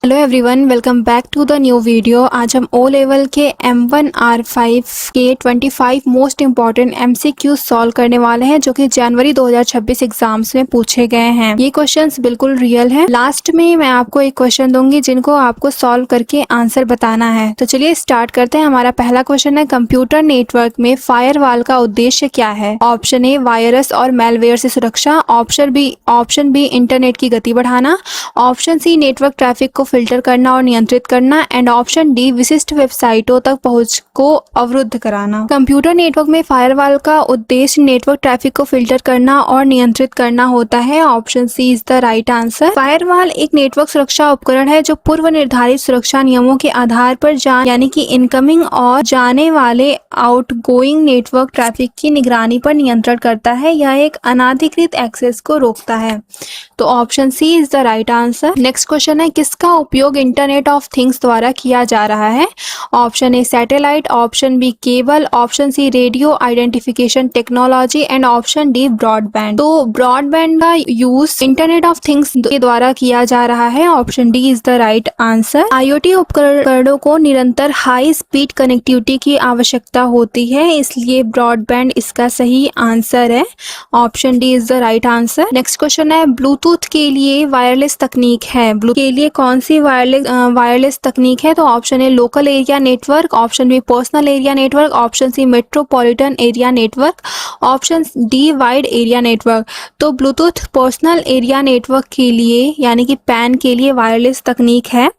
Hello everyone, welcome back to the new video. आज हम O level के M1 R5 के 25 मोस्ट इम्पॉर्टेंट MCQ सॉल्व करने वाले हैं जो कि जनवरी 2026 एग्जाम्स में पूछे गए हैं। ये क्वेश्चंस बिल्कुल रियल हैं। लास्ट में मैं आपको एक क्वेश्चन दूंगी जिनको आपको सॉल्व करके आंसर बताना है। तो चलिए स्टार्ट करते हैं। हमारा पहला क्वेश्चन है, कंप्यूटर नेटवर्क में फायरवॉल का उद्देश्य क्या है? ऑप्शन ए वायरस और मेलवेयर से सुरक्षा, ऑप्शन बी इंटरनेट की गति बढ़ाना, ऑप्शन सी नेटवर्क ट्रैफिक को फिल्टर करना और नियंत्रित करना, एंड ऑप्शन डी विशिष्ट वेबसाइटों तक पहुंच को अवरुद्ध कराना। कंप्यूटर नेटवर्क में फायरवॉल का उद्देश्य नेटवर्क ट्रैफिक को फिल्टर करना और नियंत्रित करना होता है। Option C is the right answer. Firewall एक नेटवर्क सुरक्षा उपकरण है जो पूर्व निर्धारित सुरक्षा नियमों के आधार पर यानी कि इनकमिंग और जाने वाले आउटगोइंग नेटवर्क ट्रैफिक की निगरानी पर नियंत्रण करता है। यह एक अनाधिकृत एक्सेस को रोकता है। तो option C is the right answer. Next question है, किसका उपयोग इंटरनेट ऑफ थिंग्स द्वारा किया जा रहा है? Option A satellite, option B cable, option C radio identification technology, and option D broadband. तो ब्रॉडबैंड का यूज इंटरनेट ऑफ थिंग्स के द्वारा किया जा रहा है। Option D is the right answer. IoT उपकरणों को निरंतर हाई स्पीड कनेक्टिविटी की आवश्यकता होती है, इसलिए ब्रॉडबैंड इसका सही आंसर है। Option D is the right answer. Next question है, ब्लूटूथ के लिए वायरलेस तकनीक है। ब्लूटूथ के लिए कौन सी वायरलेस तकनीक है? तो option A local area network, option B personal area network, option C metropolitan area network, option D wide area network. तो ब्लूटूथ पर्सनल एरिया नेटवर्क के लिए यानी कि पैन के लिए वायरलेस तकनीक है।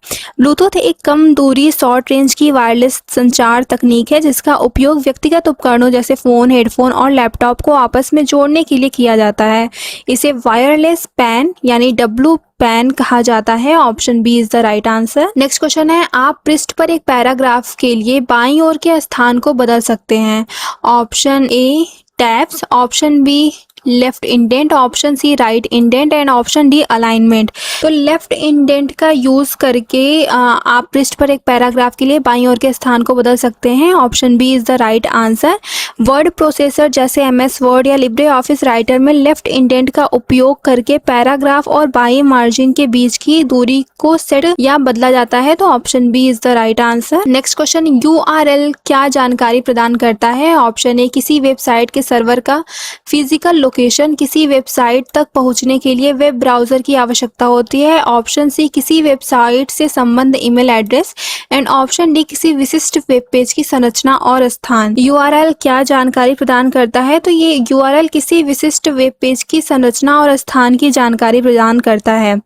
ब्लूटूथ एक कम दूरी शॉर्ट रेंज की वायरलेस संचार तकनीक है जिसका उपयोग व्यक्तिगत उपकरणों जैसे फोन, हेडफोन और लैपटॉप को आपस में जोड़ने के लिए किया जाता है। इसे वायरलेस पैन यानी डब्ल्यू पैन कहा जाता है। Option B is the right answer. Next question है, आप पृष्ठ पर एक पैराग्राफ के लिए बाईं ओर के स्थान को बदल सकते हैं। Option A tabs, option B left indent, option C right indent, and option D alignment. तो लेफ्ट इंडेंट का यूज करके आप पृष्ठ पर एक पैराग्राफ के लिए बाईं ओर के स्थान को बदल सकते हैं। Option B is the right answer. Word processor जैसे MS वर्ड या लिब्रे ऑफिस राइटर में लेफ्ट इंडेंट का उपयोग करके पैराग्राफ और बाईं मार्जिन के बीच की दूरी को सेट या बदला जाता है। तो option B is the right answer. Next question, URL क्या जानकारी प्रदान करता है? ऑप्शन ए किसी वेबसाइट के सर्वर का फिजिकल लोकेशन, किसी वेबसाइट तक पहुंचने के लिए वेब ब्राउजर की आवश्यकता होती है। ऑप्शन सी किसी वेबसाइट से संबंध email address, and option D किसी विशिष्ट वेब पेज की संरचना और स्थान। URL क्या जानकारी प्रदान करता है? तो ये URL किसी विशिष्ट वेब पेज की संरचना और स्थान की जानकारी प्रदान करता है।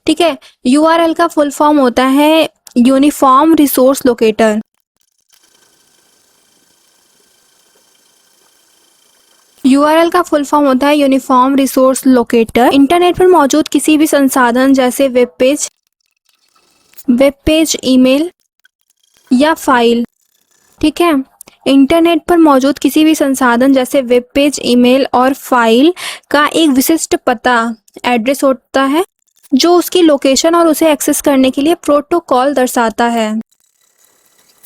ठीक है, URL का फुल फॉर्म होता है यूनिफॉर्म रिसोर्स लोकेटर। URL का फुल फॉर्म होता है यूनिफॉर्म रिसोर्स लोकेटर। इंटरनेट पर मौजूद किसी भी संसाधन जैसे वेब पेज, ईमेल या फाइल। ठीक है, इंटरनेट पर मौजूद किसी भी संसाधन जैसे वेब पेज, ईमेल और फाइल का एक विशिष्ट पता एड्रेस होता है जो उसकी लोकेशन और उसे एक्सेस करने के लिए प्रोटोकॉल दर्शाता है।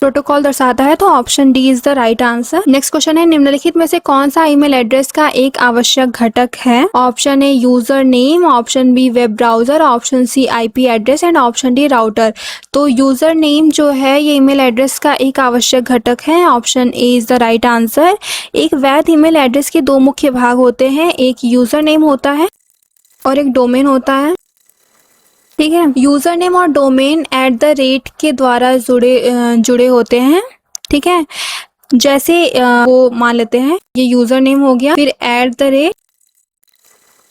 तो option D is the right answer. Next question है, निम्नलिखित में से कौन सा ईमेल एड्रेस का एक आवश्यक घटक है? Option A user name, option B web browser, option C IP address, and option D router. तो यूजर नेम जो है ये ईमेल एड्रेस का एक आवश्यक घटक है। Option A is the right answer. एक वैध ईमेल एड्रेस के दो मुख्य भाग होते हैं, एक यूजर नेम होता है और एक डोमेन होता है। ठीक है, यूजर नेम और डोमेन @ के द्वारा जुड़े होते हैं। ठीक है, जैसे वो मान लेते हैं ये यूजर नेम हो गया, फिर @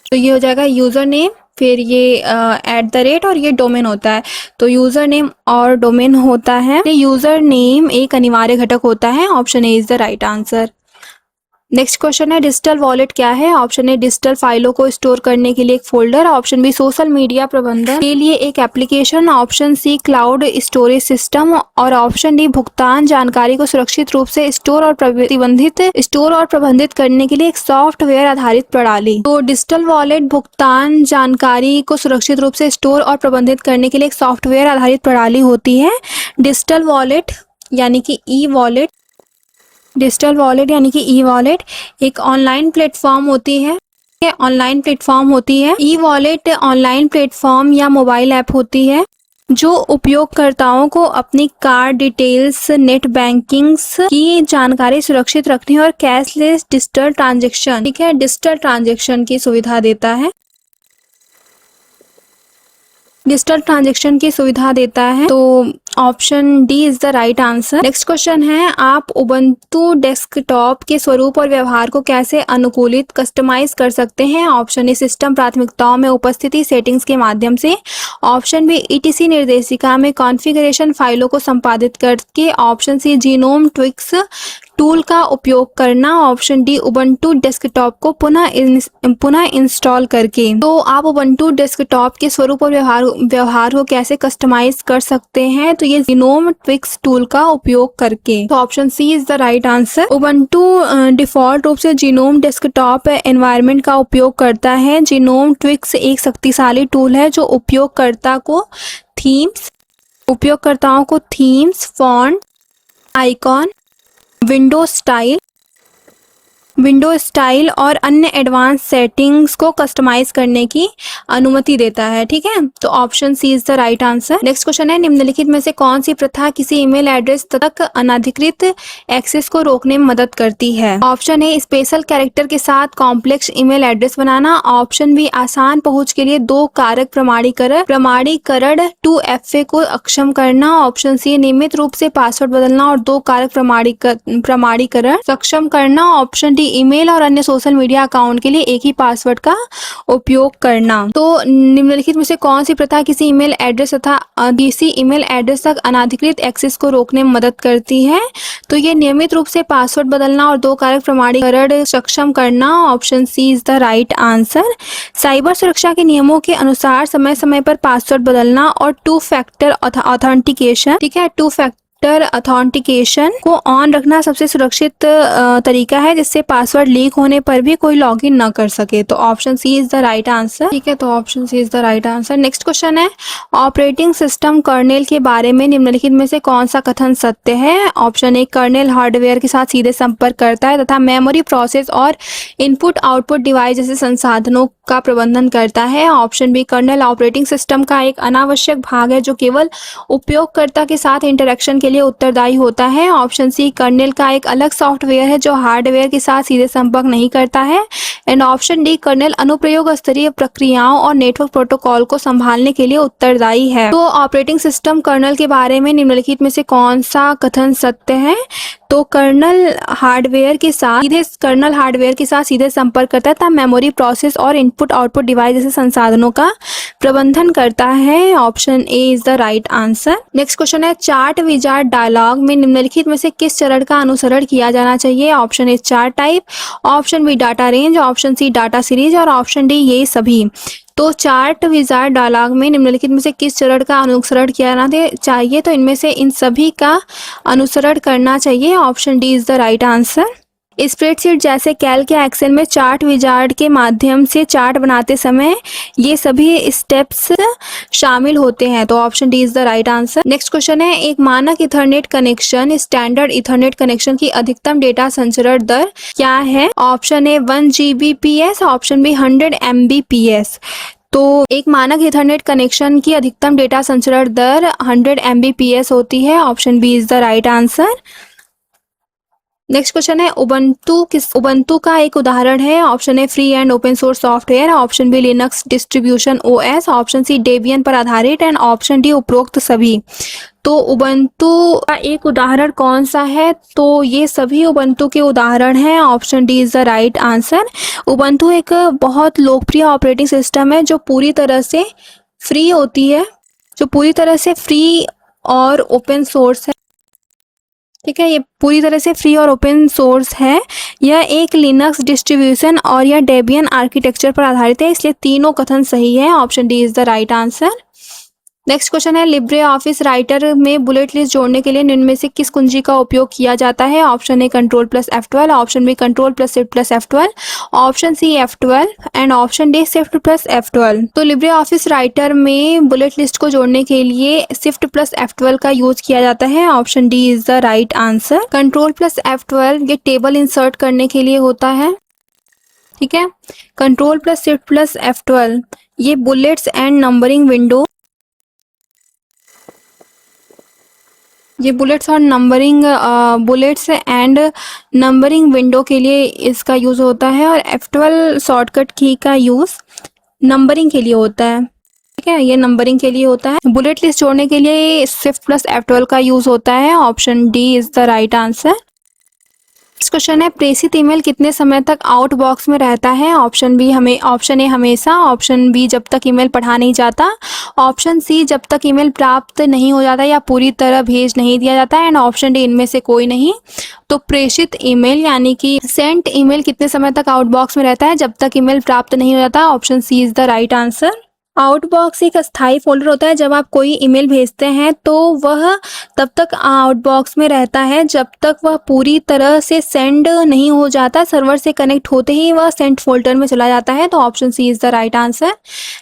तो ये हो जाएगा यूजर नेम, फिर ये @ और ये डोमेन होता है। तो यूजर नेम और डोमेन होता है। यूजर नेम एक अनिवार्य घटक होता है। Option A is the right answer. Next question है, डिजिटल वॉलेट क्या है? ऑप्शन ए डिजिटल फाइलों को स्टोर करने के लिए एक folder, option B social media प्रबंधन के लिए एक application, option C cloud storage system, और ऑप्शन डी भुगतान जानकारी को सुरक्षित रूप से स्टोर और प्रबंधित करने के लिए एक सॉफ्टवेयर आधारित प्रणाली। तो डिजिटल वॉलेट भुगतान जानकारी को सुरक्षित रूप से स्टोर और प्रबंधित करने के लिए एक सॉफ्टवेयर आधारित प्रणाली होती है। डिजिटल वॉलेट यानी कि ई वॉलेट एक ऑनलाइन प्लेटफॉर्म होती है। ई वॉलेट ऑनलाइन प्लेटफॉर्म या मोबाइल ऐप होती है जो उपयोगकर्ताओं को अपनी कार्ड डिटेल्स, नेट बैंकिंग्स की जानकारी सुरक्षित रखने और कैशलेस डिजिटल ट्रांजैक्शन, ठीक है, डिजिटल ट्रांजैक्शन की सुविधा देता है, डिजिटल ट्रांजैक्शन की सुविधा देता है। तो option D is the right answer. Next question है, आप उबंटू डेस्कटॉप के स्वरूप और व्यवहार को कैसे अनुकूलित कस्टमाइज कर सकते हैं? ऑप्शन ए सिस्टम प्राथमिकताओं में उपस्थिति सेटिंग्स के माध्यम से, ऑप्शन बी ईटीसी निर्देशिका में कॉन्फ़िगरेशन फाइलों को संपादित करके, option C GNOME tweaks tool का उपयोग करना, ऑप्शन डी उबंटू डेस्कटॉप को पुनः इंस्टॉल करके। तो आप उबंटू डेस्कटॉप के स्वरूप और व्यवहार को कैसे कस्टमाइज कर सकते हैं? तो ये जीनोम ट्विक्स टूल का उपयोग करके। तो option C is the right answer. Ubuntu default रूप से जीनोम डेस्कटॉप एनवायरनमेंट का उपयोग करता है। जीनोम ट्विक्स एक शक्तिशाली टूल है जो उपयोगकर्ताओं को themes, font, icon, window style और अन्य एडवांस सेटिंग्स को कस्टमाइज करने की अनुमति देता है, ठीक है। तो option C is the right answer. Next question है, निम्नलिखित में से कौन सी प्रथा किसी ईमेल एड्रेस तक अनधिकृत एक्सेस को रोकने में मदद करती है? ऑप्शन ए स्पेशल कैरेक्टर के साथ कॉम्प्लेक्स ईमेल एड्रेस बनाना, ऑप्शन बी आसान पहुंच के लिए 2 कारक प्रमाणीकरण 2FA को अक्षम करना, ऑप्शन सी नियमित रूप से पासवर्ड बदलना और 2 कारक प्रमाणीकरण सक्षम करना, ऑप्शन डी ईमेल और अन्य सोशल मीडिया अकाउंट के लिए एक ही पासवर्ड का उपयोग करना। तो निम्नलिखित में से कौन सी प्रथा किसी ईमेल एड्रेस तक अनधिकृत एक्सेस को रोकने में मदद करती है? तो ये नियमित रूप से पासवर्ड बदलना और 2 कारक प्रमाणीकरण सक्षम करना, option C is the right answer. Cyber सुरक्षा के नियमों के अनुसार समय समय पर पासवर्ड बदलना और 2 फैक्टर ऑथेंटिकेशन, ठीक है, 2 फैक्टर ऑथेंटिकेशन को ऑन रखना सबसे सुरक्षित तरीका है जिससे पासवर्ड लीक होने पर भी कोई लॉगिन न कर सके। तो option C is the right answer, ठीक है। तो option C is the right answer. Next question है, ऑपरेटिंग सिस्टम कर्नेल के बारे में निम्नलिखित में से कौन सा कथन सत्य है? ऑप्शन ए कर्नेल हार्डवेयर के साथ सीधे संपर्क करता है तथा मेमोरी, प्रोसेस और इनपुट आउटपुट डिवाइस जैसे संसाधनों का प्रबंधन करता है, option B kernel operating system का एक अनावश्यक भाग है जो केवल उपयोगकर्ता के साथ इंटरेक्शन के लिए उत्तरदायी होता है, ऑप्शन सी कर्नेल का एक अलग सॉफ्टवेयर है जो हार्डवेयर के साथ सीधे संपर्क नहीं करता है, एंड ऑप्शन डी कर्नेल अनुप्रयोग स्तरीय प्रक्रियाओं और नेटवर्क प्रोटोकॉल को संभालने के लिए उत्तरदायी है। तो ऑपरेटिंग सिस्टम कर्नेल के बारे में निम्नलिखित में से कौन सा कथन सत्य है? तो कर्नेल हार्डवेयर के साथ सीधे संपर्क करता है तथा मेमोरी, प्रोसेस और इनपुट आउटपुट डिवाइस जैसे संसाधनों का प्रबंधन करता है, option A is the right answer. Next question है, चार्ट विजार्ड डायलॉग में निम्नलिखित में से किस चरण का अनुसरण किया जाना चाहिए? Option A chart type, option B data range, option C data series और ऑप्शन डी ये सभी। तो चार्ट विजार्ड डायलॉग में निम्नलिखित में से किस चरण का अनुसरण किया जाना चाहिए? तो इनमें से इन सभी का अनुसरण करना चाहिए, option D is the right answer. Spreadsheet जैसे कैल्क या एक्सेल में चार्ट विजार्ड के माध्यम से चार्ट बनाते समय ये सभी स्टेप्स शामिल होते हैं, तो option D is the right answer. Next question है, एक मानक Ethernet connection, standard Ethernet connection की अधिकतम डेटा संचरण दर क्या है? Option A 1 Gbps, option B 100 Mbps। तो एक मानक इथरनेट कनेक्शन की अधिकतम डेटा संचरण दर 100 Mbps होती है, option B is the right answer. Next question है, उबंटू का एक उदाहरण है? Option A free and open source software, option B Linux distribution OS, option C Debian पर आधारित एंड ऑप्शन डी उपरोक्त सभी। तो उबंटू का एक उदाहरण कौन सा है? तो ये सभी उबंटू के उदाहरण हैं, option D is the right answer. Ubuntu एक बहुत लोकप्रिय ऑपरेटिंग सिस्टम है जो पूरी तरह से फ्री और ओपन सोर्स है, ठीक है, ये पूरी तरह से फ्री और ओपन सोर्स है। यह एक लिनक्स डिस्ट्रीब्यूशन और यह डेबियन आर्किटेक्चर पर आधारित है, इसलिए तीनों कथन सही है, option D is the right answer. Next question है, लिब्रे ऑफिस राइटर में बुलेट लिस्ट जोड़ने के लिए निम्न में से किस कुंजी का उपयोग किया जाता है? Option A Ctrl+F12, option B Ctrl+Shift+F12, option C F12 and option D Shift+F12। तो लिब्रे ऑफिस राइटर में बुलेट लिस्ट को जोड़ने के लिए Shift+F12 का यूज किया जाता है, option D is the right answer. Ctrl+F12 ये टेबल इंसर्ट करने के लिए होता है, ठीक है। Ctrl+Shift+F12 ये बुलेट्स एंड नंबरिंग विंडो ये बुलेट्स और numbering bullets and numbering window के लिए इसका यूज़ होता है, और F12 शॉर्टकट की का यूज़ नंबरिंग के लिए होता है। ठीक है, ये नंबरिंग के लिए होता है। बुलेट लिस्ट जोड़ने के लिए शिफ्ट प्लस F12 का यूज़ होता है। Option D is the right answer. Next question है, प्रेषित ईमेल कितने समय तक आउट बॉक्स में रहता है? ऑप्शन ए हमेशा, ऑप्शन बी जब तक ईमेल पढ़ा नहीं जाता, ऑप्शन सी जब तक ईमेल प्राप्त नहीं हो जाता या पूरी तरह भेज नहीं दिया जाता है, एंड ऑप्शन डी इनमें से कोई नहीं। तो प्रेषित ईमेल यानी कि सेंट ईमेल कितने समय तक आउट बॉक्स में रहता है? जब तक ईमेल प्राप्त नहीं हो जाता। Option C is the right answer. Outbox एक अस्थायी फोल्डर होता है। जब आप कोई ईमेल भेजते हैं तो वह तब तक आउटबॉक्स में रहता है जब तक वह पूरी तरह से सेंड नहीं हो जाता। सर्वर से कनेक्ट होते ही वह सेंड फोल्डर में चला जाता है। तो option C is the right answer.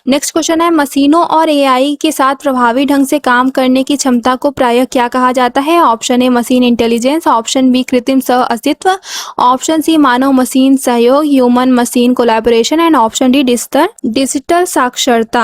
Next question है, मशीनों और एआई के साथ प्रभावी ढंग से काम करने की क्षमता को प्रायः क्या कहा जाता है? Option A machine intelligence, option B कृत्रिम सह अस्तित्व, ऑप्शन सी मानव मशीन सहयोग human machine collaboration, and option D digital साक्षरता।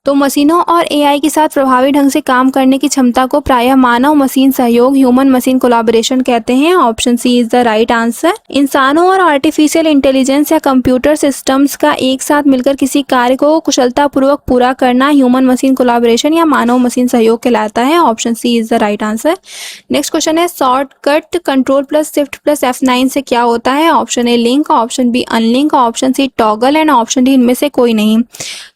तो मशीनों और एआई के साथ प्रभावी ढंग से काम करने की क्षमता को प्रायः मानव मशीन सहयोग ह्यूमन मशीन कोलैबोरेशन कहते हैं। Option C is the right answer. इंसानों और आर्टिफिशियल इंटेलिजेंस या कंप्यूटर सिस्टम्स का एक साथ मिलकर किसी कार्य को कुशलतापूर्वक पूरा करना ह्यूमन मशीन कोलैबोरेशन या मानव मशीन सहयोग कहलाता है। Option C is the right answer. Next question है, shortcut control plus shift plus F9 से क्या होता है? Option A link, option B unlink, option C toggle, and option D इनमें से कोई नहीं।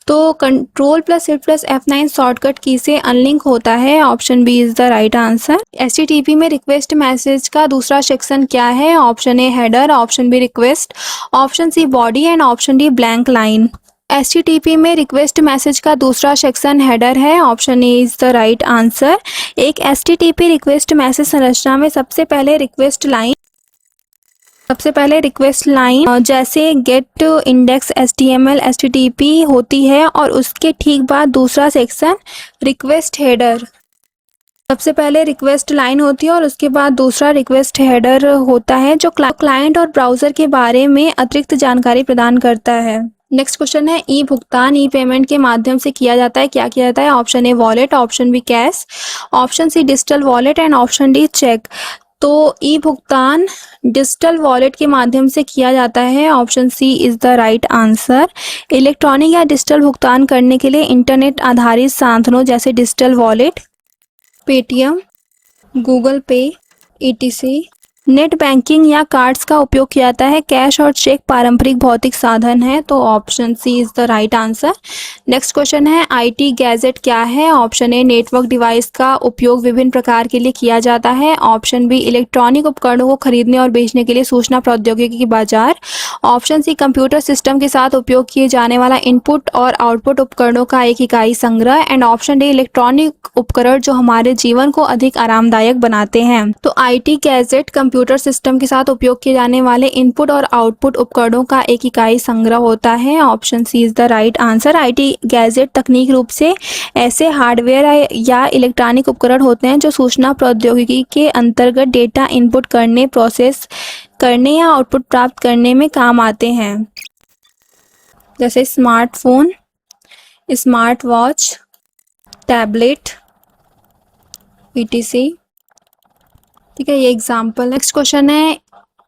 तो control plus shift plus F9 shortcut key से अनलिंक होता है। Option B is the right answer. HTTP में रिक्वेस्ट मैसेज का दूसरा सेक्शन क्या है? Option A header, option B request, option C body, and option D blank line. HTTP में request message का दूसरा सेक्शन हेडर है। Option A is the right answer. एक HTTP रिक्वेस्ट मैसेज संरचना में सबसे पहले रिक्वेस्ट लाइन जैसे गेट इंडेक्स HTML HTTP होती है, और उसके ठीक बाद दूसरा सेक्शन रिक्वेस्ट हेडर। सबसे पहले रिक्वेस्ट लाइन होती है और उसके बाद दूसरा रिक्वेस्ट हेडर होता है, जो क्लाइंट और ब्राउजर के बारे में अतिरिक्त जानकारी प्रदान करता है। नेक्स्ट क्वेश्चन है, ई भुगतान ई पेमेंट के माध्यम से किया जाता है। क्या किया जाता है? Option A wallet, option B cash, option C digital wallet, and option D cheque. तो ई भुगतान डिजिटल वॉलेट के माध्यम से किया जाता है। Option C is the right answer. Electronic या डिजिटल भुगतान करने के लिए इंटरनेट आधारित साधनों जैसे digital wallet, Paytm, Google pay, ETC, net banking या कार्ड्स का उपयोग किया जाता है। कैश और चेक पारंपरिक भौतिक साधन है। तो option C is the right answer. Next question है, IT गैजेट क्या है? ऑप्शन ए नेटवर्क डिवाइस का उपयोग विभिन्न प्रकार के लिए किया जाता है, ऑप्शन बी इलेक्ट्रॉनिक उपकरणों को खरीदने और बेचने के लिए सूचना प्रौद्योगिकी की बाजार, ऑप्शन सी कंप्यूटर सिस्टम के साथ उपयोग किए जाने वाला इनपुट और आउटपुट उपकरणों का एक इकाई संग्रह, एंड ऑप्शन डी इलेक्ट्रॉनिक उपकरण जो हमारे जीवन को अधिक आरामदायक बनाते हैं। तो IT गैजेट कंप्यूटर सिस्टम के साथ उपयोग किए जाने वाले इनपुट और आउटपुट उपकरणों का एक इकाई संग्रह होता है। Option C is the right answer. IT gadget तकनीक रूप से ऐसे हार्डवेयर या इलेक्ट्रॉनिक उपकरण होते हैं जो सूचना प्रौद्योगिकी के अंतर्गत डेटा इनपुट करने, प्रोसेस करने या आउटपुट प्राप्त करने में काम आते हैं, जैसे smartphone, smart watch, tablet, ETC। ठीक है, ये एग्जाम्पल। नेक्स्ट क्वेश्चन है,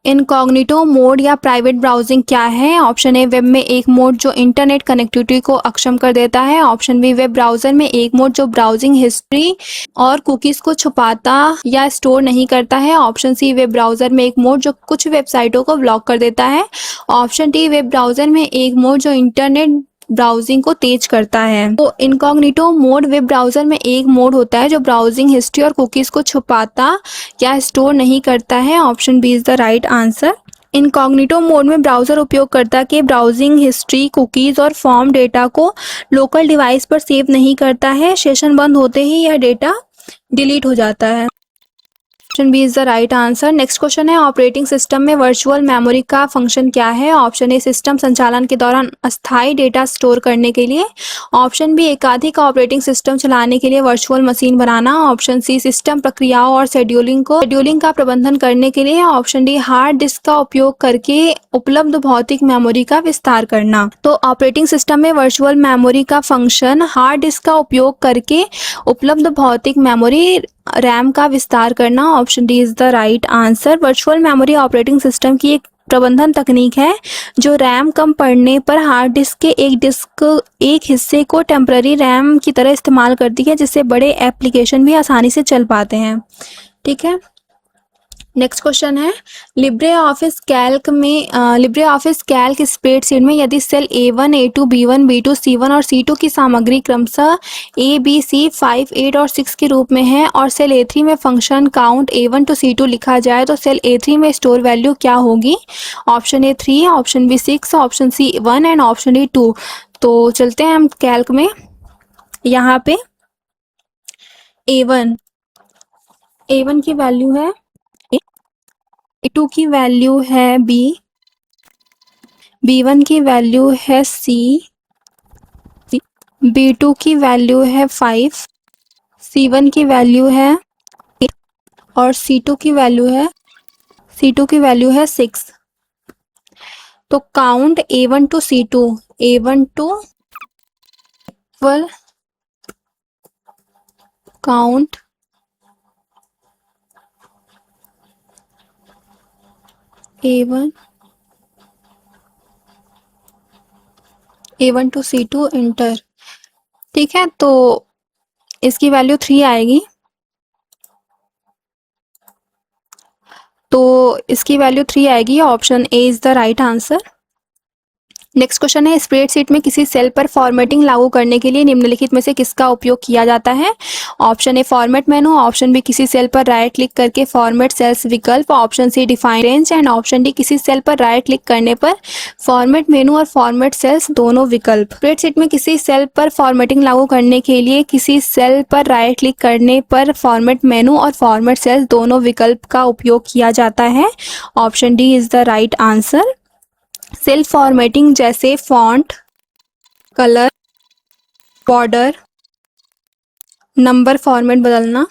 इनकॉग्निटो मोड या प्राइवेट ब्राउजिंग क्या है? ऑप्शन ए वेब में एक मोड जो इंटरनेट कनेक्टिविटी को अक्षम कर देता है, ऑप्शन बी वेब ब्राउजर में एक मोड जो ब्राउजिंग हिस्ट्री और कुकीज को छुपाता या स्टोर नहीं करता है, ऑप्शन सी वेब ब्राउजर में एक मोड जो कुछ वेबसाइटों को ब्लॉक कर देता है, ऑप्शन डी वेब ब्राउजर में एक मोड जो इंटरनेट ब्राउजिंग को तेज करता है। तो इनकॉग्निटो मोड वेब ब्राउजर में एक मोड होता है जो ब्राउजिंग हिस्ट्री और कुकीज को छुपाता या स्टोर नहीं करता है। Option B is the right answer. Incognito mode में ब्राउजर उपयोगकर्ता के ब्राउजिंग हिस्ट्री, कुकीज और फॉर्म डेटा को लोकल डिवाइस पर सेव नहीं करता है। सेशन बंद होते ही यह डेटा डिलीट हो जाता है। Option B is the right answer. Next question है, ऑपरेटिंग सिस्टम में वर्चुअल मेमोरी का फंक्शन क्या है? ऑप्शन ए सिस्टम संचालन के दौरान अस्थायी डेटा स्टोर करने के लिए, ऑप्शन बी एकाधिक ऑपरेटिंग सिस्टम चलाने के लिए वर्चुअल मशीन बनाना, ऑप्शन सी सिस्टम प्रक्रियाओं और शेड्यूलिंग का प्रबंधन करने के लिए, ऑप्शन डी हार्ड डिस्क का उपयोग करके उपलब्ध भौतिक मेमोरी का विस्तार करना। तो ऑपरेटिंग सिस्टम में वर्चुअल मेमोरी का फंक्शन हार्ड डिस्क का उपयोग करके उपलब्ध भौतिक मेमोरी रैम का विस्तार करना, option D is the right answer. Virtual memory operating system की एक प्रबंधन तकनीक है जो रैम कम पड़ने पर हार्ड डिस्क के एक हिस्से को टेम्पररी रैम की तरह इस्तेमाल करती है, जिससे बड़े एप्लीकेशन भी आसानी से चल पाते हैं। ठीक है, नेक्स्ट क्वेश्चन है लिब्रे ऑफिस कैल्क स्प्रेडशीट में यदि cell A1, A2, B1, B2, C1 और C2 की सामग्री क्रमशः A, B, C, 5, 8 और 6 के रूप में है और सेल A3 में function count A1 to C2 लिखा जाए तो सेल A3 में स्टोर वैल्यू क्या होगी? Option A 3, option B 6, option C 1 and option D 2। तो चलते हैं हम कैल्क में। यहाँ पे A1 की वैल्यू है, A2 की वैल्यू है B, B1 की वैल्यू है C, B2 की वैल्यू है 5, C1 की वैल्यू है 8 और C2 की वैल्यू है 6। तो count A1 to C2, A1 to count A1 to C2 inter. ठीक है, तो इसकी वैल्यू 3 आएगी, तो इसकी वैल्यू 3 आएगी। Option A is the right answer. Next question है स्प्रेडशीट में किसी सेल पर फॉर्मेटिंग लागू करने के लिए निम्नलिखित में से किसका उपयोग किया जाता है? Option A format menu, option B किसी सेल पर राइट क्लिक करके फॉर्मेट सेल्स विकल्प, option C define range and option D किसी सेल पर राइट क्लिक करने पर फॉर्मेट मेनू और फॉर्मेट सेल्स दोनों विकल्प। स्प्रेडशीट में किसी सेल पर फॉर्मेटिंग लागू करने के लिए किसी सेल पर राइट क्लिक करने पर फॉर्मेट मेनू और फॉर्मेट सेल्स दोनों विकल्प का उपयोग किया जाता है। Option D is the right answer. Cell formatting जैसे font, colour, border, number format बदलना,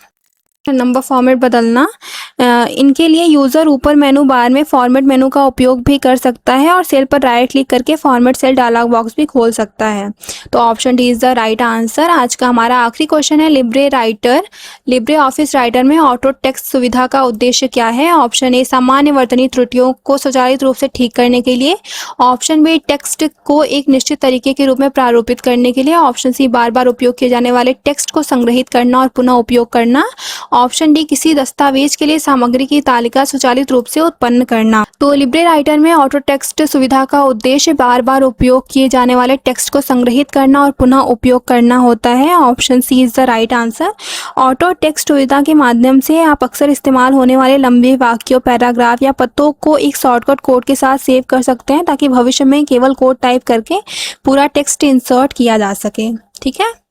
इनके लिए यूज़र ऊपर मेनू बार में फॉर्मेट मेनू का उपयोग भी कर सकता है और सेल पर राइट क्लिक करके फॉर्मेट सेल डायलॉग बॉक्स भी खोल सकता है। तो option D is the right answer. आज का हमारा आखिरी क्वेश्चन है लिब्रे ऑफिस राइटर में ऑटो टेक्स्ट सुविधा का उद्देश्य क्या है? ऑप्शन ए सामान्य वर्तनी त्रुटियों को स्वचालित रूप से ठीक करने के लिए, ऑप्शन बी टेक्स्ट को एक निश्चित तरीके के रूप में प्रारूपित करने के लिए, ऑप्शन सी बार बार उपयोग किए जाने वाले टेक्स्ट को संग्रहित करना और पुनः उपयोग करना, ऑप्शन डी किसी दस्तावेज के लिए सामग्री की तालिका स्वचालित रूप से उत्पन्न करना। तो लिब्रे राइटर में ऑटो टेक्स्ट सुविधा का उद्देश्य बार बार उपयोग किए जाने वाले टेक्स्ट को संग्रहित करना और पुनः उपयोग करना होता है। Option C is the right answer. Auto text सुविधा के माध्यम से आप अक्सर इस्तेमाल होने वाले लंबे वाक्यों, पैराग्राफ या पत्तों को एक शॉर्टकट कोड के साथ सेव कर सकते हैं ताकि भविष्य में केवल कोड टाइप करके पूरा टेक्स्ट इंसर्ट किया जा सके। ठीक है,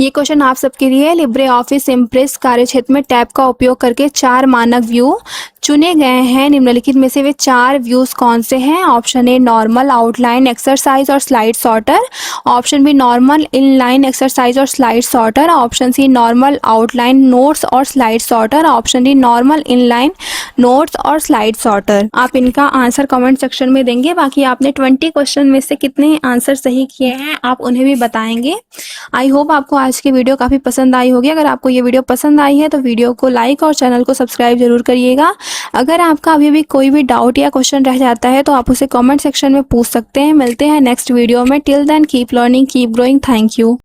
ये क्वेश्चन आप सबके लिए। लिब्रे ऑफिस इम्प्रेस कार्यक्षेत्र में टैब का उपयोग करके 4 मानक व्यू चुने गए हैं। निम्नलिखित में से वे 4 व्यूज कौन से हैं? Option A normal, outline, exercise और slide sorter, option B normal, inline, exercise और slide sorter, option C normal, outline, notes और slide sorter, option D normal, inline, notes और स्लाइड सॉर्टर। आप इनका आंसर कमेंट सेक्शन में देंगे। बाकी आपने 20 क्वेश्चन में से कितने आंसर सही किए हैं आप उन्हें भी बताएंगे। आई होप आपको आज की वीडियो काफ़ी पसंद आई होगी। अगर आपको ये वीडियो पसंद आई है तो वीडियो को लाइक और चैनल को सब्सक्राइब जरूर करिएगा। अगर आपका अभी भी कोई भी डाउट या क्वेश्चन रह जाता है तो आप उसे कमेंट सेक्शन में पूछ सकते हैं। मिलते हैं नेक्स्ट वीडियो में। Till then keep learning, keep growing. Thank you.